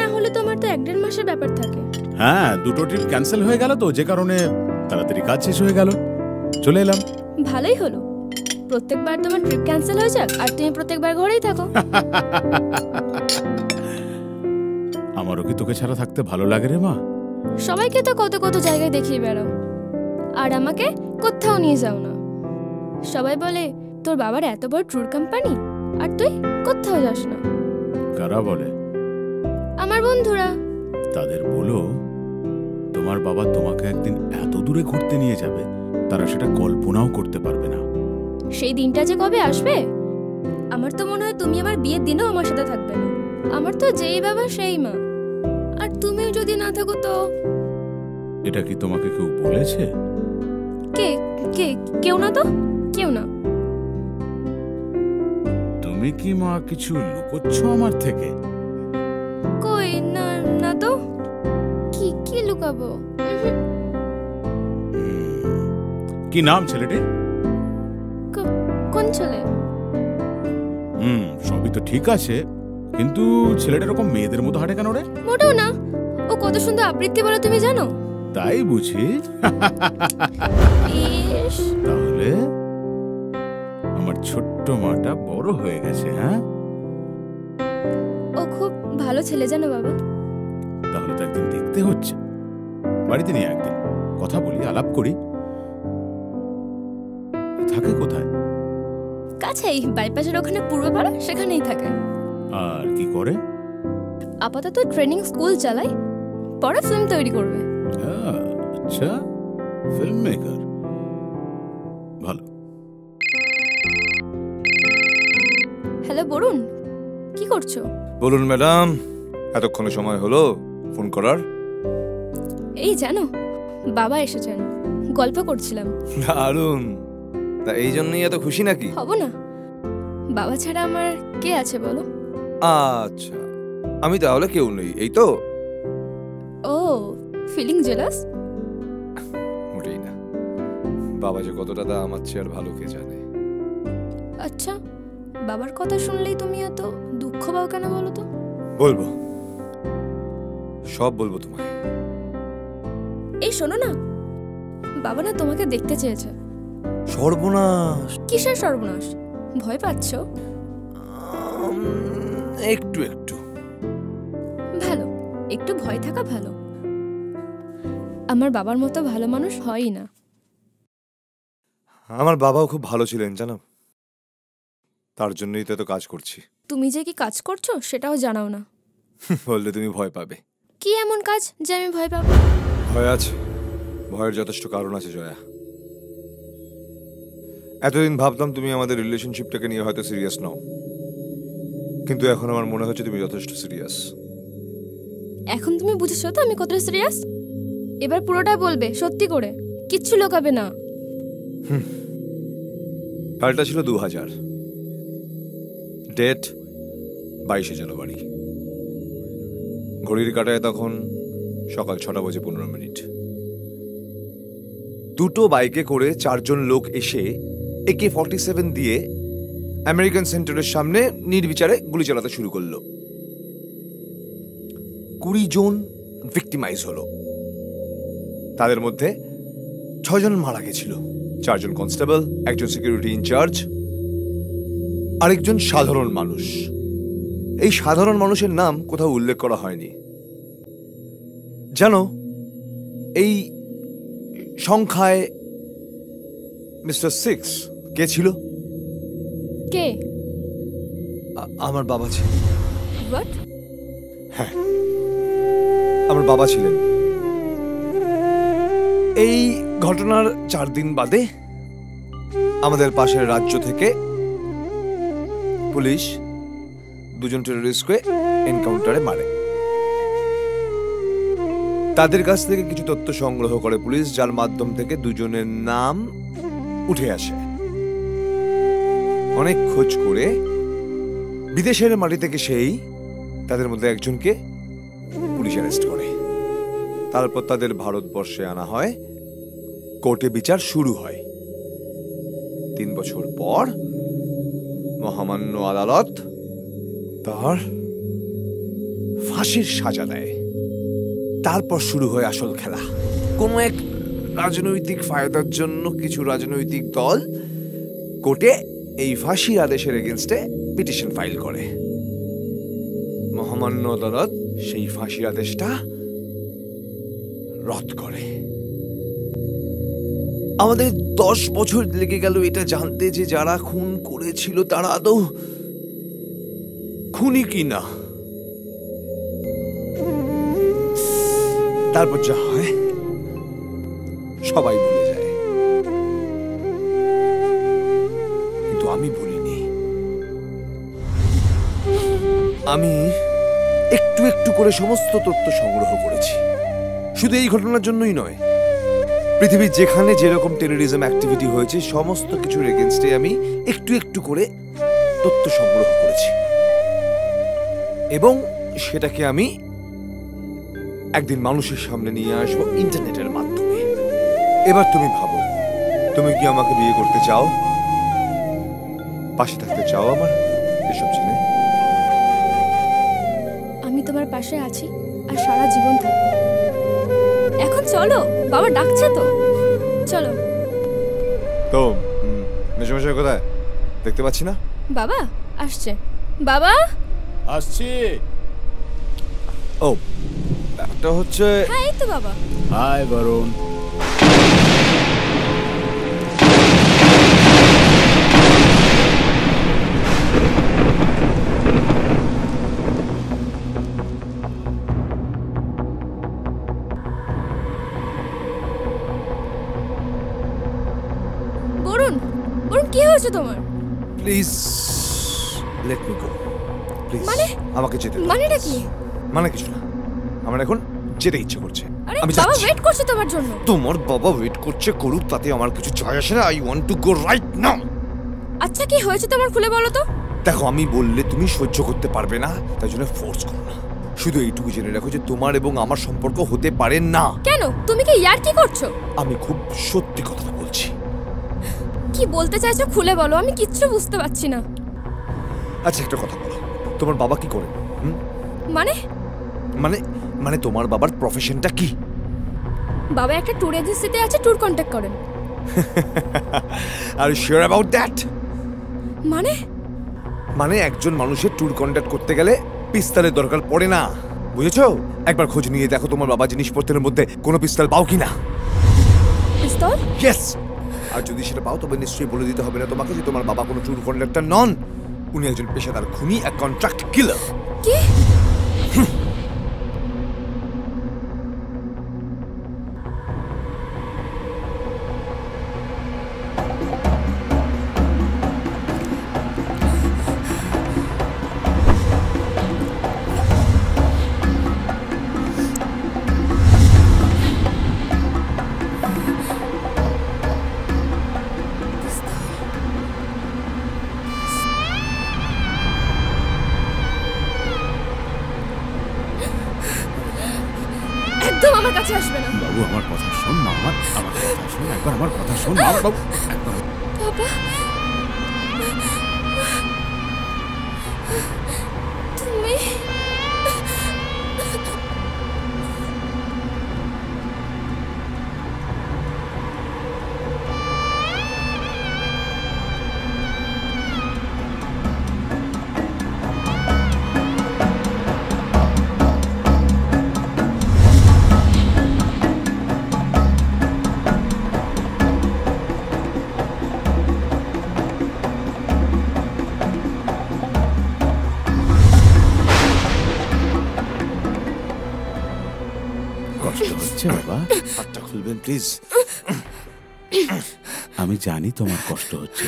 না হলে তো আমার তো 1-1.5 মাসের ব্যাপার থাকে। হ্যাঁ, দুটো ট্রিপ ক্যান্সেল হয়ে গেল তো, যে কারণে তাড়াতাড়ি কাজ শেষ হয়ে গেল, চলে এলাম। ভালোই হলো, প্রত্যেকবার তোমার ট্রিপ ক্যান্সেল হয়ে যাক আর তুমি প্রত্যেকবার ঘরেই থাকো। আমারও কি তোকে ছাড়া থাকতে ভালো লাগে রে মা? সবাইকে তো কত কত জায়গায় দেখিয়ে বেড়াও, আর আমাকে কোথাও নিয়ে যাও না। সবাই বলে তোর বাবার এত বড় ট্যুর কোম্পানি আর তুই কোথাও যাস না। কারা বলে? আমার বন্ধুরা। তাদের বলো তোমার বাবা তোমাকে একদিন এত দূরে ঘুরতে নিয়ে যাবে, তারা সেটা কল্পনাও করতে পারবে না। সেই দিনটা যে কবে আসবে, আমার তো মনে হয় তুমি আমার বিয়ের দিনেও আমার সাথে থাকবে না। আমার তো যেই বাবা সেই মা, আর তুমিও যদি না থাকো তো। এটা কি তোমাকে কেউ বলেছে? কে কে? কেউ না তো, কেউ না। তুমি কি মা কিছু লুকোচ্ছ আমার থেকে? কই না, না তো। কি কি লুকাবো? কি নাম ছেলেটি? কোন ছেলে? সবই তো ঠিক আছে, কিন্তু ছেলেটা এরকম মেয়েদের মতো হাঁটে কেন রে? মোটেও না, ও কত সুন্দর আবৃত্তি বলে তুমি জানো? তাই বুঝি। তাহলে আমার ছোট্ট মাটা বড় হয়ে গেছে। হ্যাঁ, ও খুব ভালো ছেলে জানো বাবা। তাহলে তো একদিন দেখতে হচ্ছে, বাড়িতে নিয়ে একদিন কথা বলি, আলাপ করি। থাকে কোথায়? কাছেই, বাইপাসের ওখানে পূর্বপাড়া, সেখানেই থাকে। আর কি করে? আপাতত ট্রেনিং স্কুল চালায়, পরে ফিল্ম তৈরি করবে। আচ্ছা, ফিল্ম মেকার, ভালো। হ্যালো বরুণ, কি করছো? বলুন ম্যাডাম, এতক্ষণে সময় হলো ফোন করার? এই জানো, বাবা এসেছেন, গল্প করছিলাম। দারুণ, তা এই জন্যই এত খুশি নাকি? হব না, বাবা ছাড়া আমার কে আছে বলো? আচ্ছা, আমি তাহলে কেউ নেই, এই তো? ও, ফিলিং জেলাস? মোটেই না, বাবা যে কতটা দা আমার চেয়ে আর ভালো কে জানে। আচ্ছা, বাবার কথা শুনলেই তুমি এত দুঃখ পাও কেন বলো তো? বলবো, সব বলবো তোমায়। এই শোনো না, বাবা না তোমাকে দেখতে চেয়েছে। সর্বনাশ! কিসের সর্বনাশ? ভয় পাচ্ছো? একটু একটু। ভালো, একটু ভয় থাকা ভালো। আমার বাবার মতো ভালো মানুষ হয়ই না। আমার বাবাও খুব ভালো ছিলেন জানো, তার জন্যই তো এত কাজ করছি। তুমি যে কি কাজ করছো সেটাও জানাও না। বললে তুমি ভয় পাবে। কি এমন কাজ যে আমি ভয় পাবো? ভয় আছে, ভয়ের যথেষ্ট কারণ আছে জয়া। এতদিন ভাবতাম তুমি আমাদের রিলেশনশিপটাকে নিয়ে হয়তো সিরিয়াস নও, কিন্তু এখন আমার মনে হচ্ছে তুমি যথেষ্ট সিরিয়াস। এখন তুমি বুঝেছো তো আমি কতটা সিরিয়াস? এবার পুরোটা বলবে সত্যি করে, কিচ্ছু লুকাবে না। কালটা ছিল 2000, ডেট 22শে জানুয়ারি। ঘড়ির কাঁটায় তখন সকাল 6:15। দুটো বাইকে করে 4 জন লোক এসে AK-47 দিয়ে আমেরিকান সেন্টারের সামনে নির্বিচারে গুলি চালাতে শুরু করলো। 20 জন ভিক্টিমাইজ হলো, তাদের মধ্যে 6 জন মারা গেছিল। 4 জন কনস্টেবল, একজন সিকিউরিটি ইনচার্জ, আরেকজন সাধারণ মানুষ। এই সাধারণ মানুষের নাম কোথাও উল্লেখ করা হয়নি। জানো, এই সংখ্যায় মিস্টার 6 কে ছিল? কে? আমার বাবা ছিল। হোয়াট? হ্যাঁ, আমার বাবা ছিলেন। এই ঘটনার 4 দিন বাদে আমাদের পাশের রাজ্য থেকে পুলিশ 2 জন টেররিস্টকে এনকাউন্টারে মারে। তাদের কাছ থেকে কিছু তথ্য সংগ্রহ করে পুলিশ, যার মাধ্যম থেকে 2 জনের নাম উঠে আসে। অনেক খোঁজ করে বিদেশের মাটি থেকে সেই তাদের মধ্যে একজনকে পুলিশ অ্যারেস্ট করে। তারপর তাদের ভারতবর্ষে আনা হয়, কোর্টে বিচার শুরু হয়। 3 বছর পর মহামান্য আদালত তার ফাঁসির সাজা দেয়। তারপর শুরু হয় আসল খেলা। কোনো এক রাজনৈতিক ফায়দার জন্য কিছু রাজনৈতিক দল কোর্টে এই ফাঁসির আদেশের এগেনস্টে পিটিশন ফাইল করে। মহামান্য আদালত সেই ফাঁসির আদেশটা রদ করে। আমাদের 10 বছর লেগে গেল এটা জানতে যে যারা খুন করেছিল তারা আদৌ খুনি কি না। তারপর যা হয় সবাই ভুলে যায়, কিন্তু আমি ভুলিনি। আমি একটু একটু করে সমস্ত তথ্য সংগ্রহ করেছি। শুধু এই ঘটনার জন্যই নয়, পৃথিবীর যেখানে যেরকম টেররিজম অ্যাক্টিভিটি হয়েছে সমস্ত কিছুর এগেনস্টে আমি একটু একটু করে তথ্য সংগ্রহ করেছি, এবং সেটাকে আমি একদিন মানুষের সামনে নিয়ে আসবো ইন্টারনেটের মাধ্যমে। এবার তুমি ভাবো, তুমি কি আমাকে বিয়ে করতে চাও? পাশে থাকতে চাও আমার এসব জেনে? আমি তোমার পাশে আছি আর সারা জীবন থাকবো। এখন চলো, বাবা ডাকছে তো, চলো। তো মেশামশাই কোথায়? দেখতে পাচ্ছি না। বাবা আসছে। বাবা আসছি। ও, একটা হচ্ছে। হ্যাঁ এই তো বাবা। হাই বরুণ। বরুণ, বরুণ কি হয়েছে তোমার? Please let me go, please. মানে? আমাকে যেতে দাও। মানেটা কি? মানে কিছু না, আমার এখন যেতে ইচ্ছে করছে। আরে আমি বাবা যাচ্ছি। ওয়েট করছে তোমার জন্য। তোমার বাবা ওয়েট করছে, করুক, তাতে আমার কিছু যায় আসে না। I want to go right now. আচ্ছা কি হয়েছে তোমার, খুলে বলো তো। দেখো, আমি বললে তুমি সহ্য করতে পারবে না, তাই জন্য ফোর্স করো না। শুধু এইটুকু জেনে রাখো যে তোমার এবং আমার সম্পর্ক হতে পারে না। কেন, তুমি কি ইয়ার কি করছো? আমি খুব সত্যি কথাটা বলছি। কি বলতে চাইছো খুলে বলো, আমি কিচ্ছু বুঝতে পারছি না। আচ্ছা একটা কথা বলো, তোমার বাবা কি করেন? মানে? মানে মানে তোমার বাবার প্রফেশনটা কি? বাবা একটা ট্যুর এজেন্সিতে আছে, ট্যুর কন্ট্যাক্ট করেন। Are you sure about that? মানে? মানে একজন মানুষের ট্যুর কন্ট্যাক্ট করতে গেলে পিস্তলের দরকার পড়ে না, বুঝেছো? একবার খোঁজ নিয়ে দেখো তোমার বাবা জিনিসপত্রের মধ্যে কোনো পিস্তল পাও কিনা। পিস্তল? ইয়েস। আর যদি সেটা পাও তবে নিশ্চয়ই বলে দিতে হবে না তোমাকে যে তোমার বাবা কোনো ট্যুর কন্ট্রাক্টর নন, উনি একজন পেশাদার খুনি, এক কন্ট্রাক্ট কিলার। কি? একদম আমার কাছে আসবে না। বাবু আমার কথা শোন না, আমার কথা শোন, একবার আমার কথা শোন না বাবু, একবার। বাবা তুমি কষ্ট হচ্ছে বাবা? হাতটা খুলবেন প্লিজ। আমি জানি তোমার কষ্ট হচ্ছে,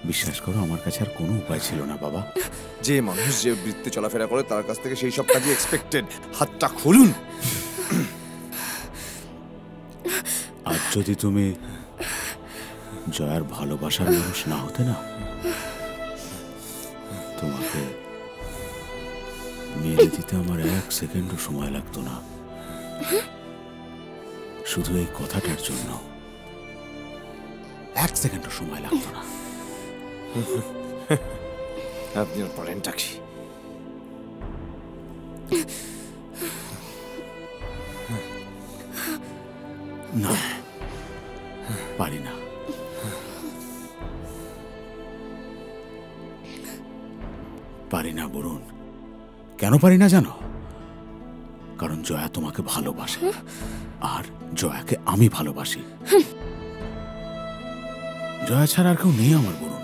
বিশ্বাস করো আমার কাছে আর কোনো উপায় ছিল না বাবা। যে মানুষ যে বৃত্তে চলাফেরা করে তার কাছ থেকে সেই সব কাজই এক্সপেক্টেড। হাতটা খুলুন। আজ যদি তুমি জয়ার ভালোবাসার মানুষ না হতে না, তোমাকে মেরে দিতে আমার 1 সেকেন্ডও সময় লাগতো না। শুধু এই কথাটার জন্য 1 সেকেন্ডও সময় লাগতো না। আপনি আর বলেনটা কি? না, পারি না। পারি না বরুণ। কেন পারি না জানো? কারণ জয়া তোমাকে ভালোবাসে, আর জয়াকে আমি ভালোবাসি। জয়া ছাড়া আর কেউ নেই আমার বরুণ।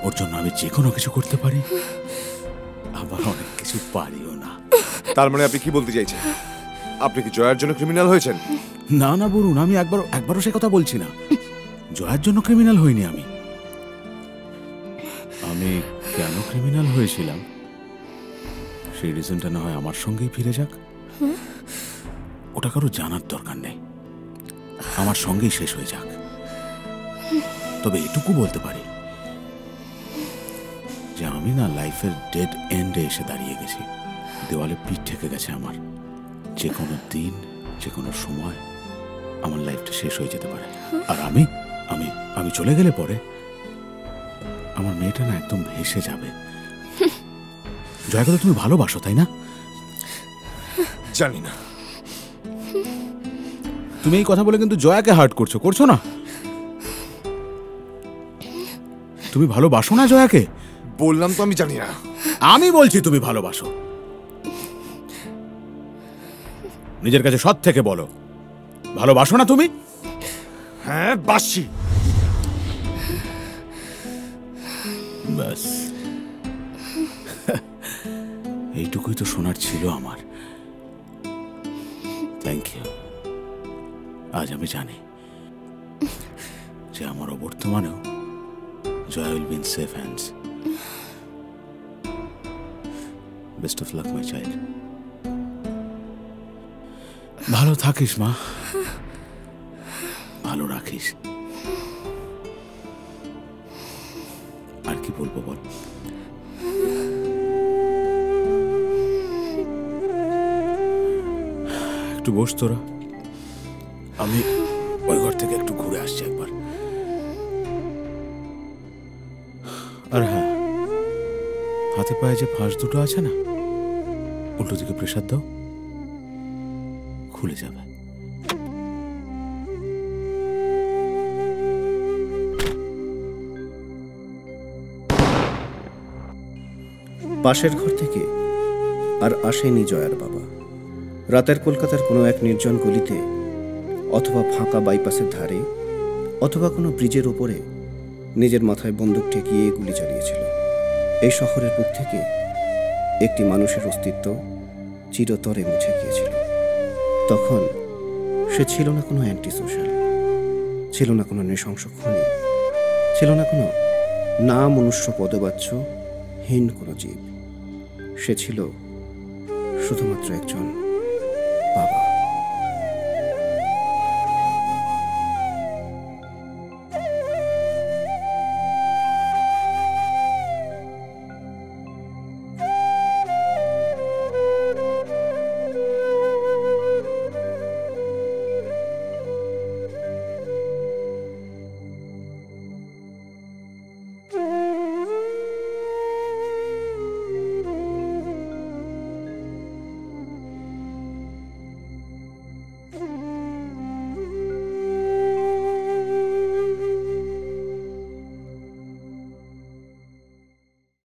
ওর জন্য আমি যে কোনো কিছু করতে পারি, আবার অনেক কিছু পারিও না। তার মানে আপনি কি বলতে চাইছেন? আপনি কি জয়ার জন্য ক্রিমিনাল হয়েছেন? না না বরুণ, আমি একবারও সে কথা বলছি না। জয়ার জন্য ক্রিমিনাল হইনি আমি। আমি কেন ক্রিমিনাল হয়েছিলাম সেই রিজনটা না হয় আমার সঙ্গেই ফিরে যাক। ওটা কারো জানার দরকার নেই, আমার সঙ্গেই শেষ হয়ে যাক। তবে এটুকু বলতে পারি যে আমি না লাইফের ডেড এন্ডে এসে দাঁড়িয়ে গেছি। দেওয়ালে পিঠ ঠেকে গেছে আমার। যে কোনো দিন, যে কোনো সময় আমার লাইফটা শেষ হয়ে যেতে পারে। আর আমি আমি আমি চলে গেলে পরে আমার মেয়েটা না একদম ভেসে যাবে। জয়াকে তো তুমি ভালোবাসো, তাই না? জানি না। তুমি এই কথা বলে কিন্তু জয়াকে হার্ট করছো না? তুমি ভালোবাসো না জয়াকে? বললাম তো আমি জানি না। আমি বলছি তুমি ভালোবাসো। নিজের কাছে সৎ থেকে বলো, ভালোবাসো না তুমি? হ্যাঁ বাসি। ব্যাস, এইটুকুই তো শোনার ছিল আমার। Thank you. আজ আমি জানি যে আমার অবর্তমানেও Jaya will be in safe hands. Best of luck my child. ভালো থাকিস মা, ভালো রাখিস। আর কি বলবো বল? একটু বস তোরা, আমি ওই ঘর থেকে একটু ঘুরে আসছি একবার। আর হ্যাঁ, হাতে পায়ে যে ফাঁস দুটো আছে না, উল্টো দিকে প্রেসার দাও, খুলে যাবে। পাশের ঘর থেকে আর আসেনি জয়ার বাবা। রাতের কলকাতার কোনো এক নির্জন গলিতে, অথবা ফাঁকা বাইপাসের ধারে, অথবা কোনো ব্রিজের ওপরে নিজের মাথায় বন্দুক ঠেকিয়ে গুলি চালিয়েছিল। এই শহরের বুক থেকে একটি মানুষের অস্তিত্ব চিরতরে মুছে গিয়েছিল। তখন সে ছিল না কোনো অ্যান্টি সোশ্যাল, ছিল না কোনো নৃশংস খুনি, ছিল না কোনো না মনুষ্য পদবাচ্য হীন কোনো জীব। সে ছিল শুধুমাত্র একজন বাবা।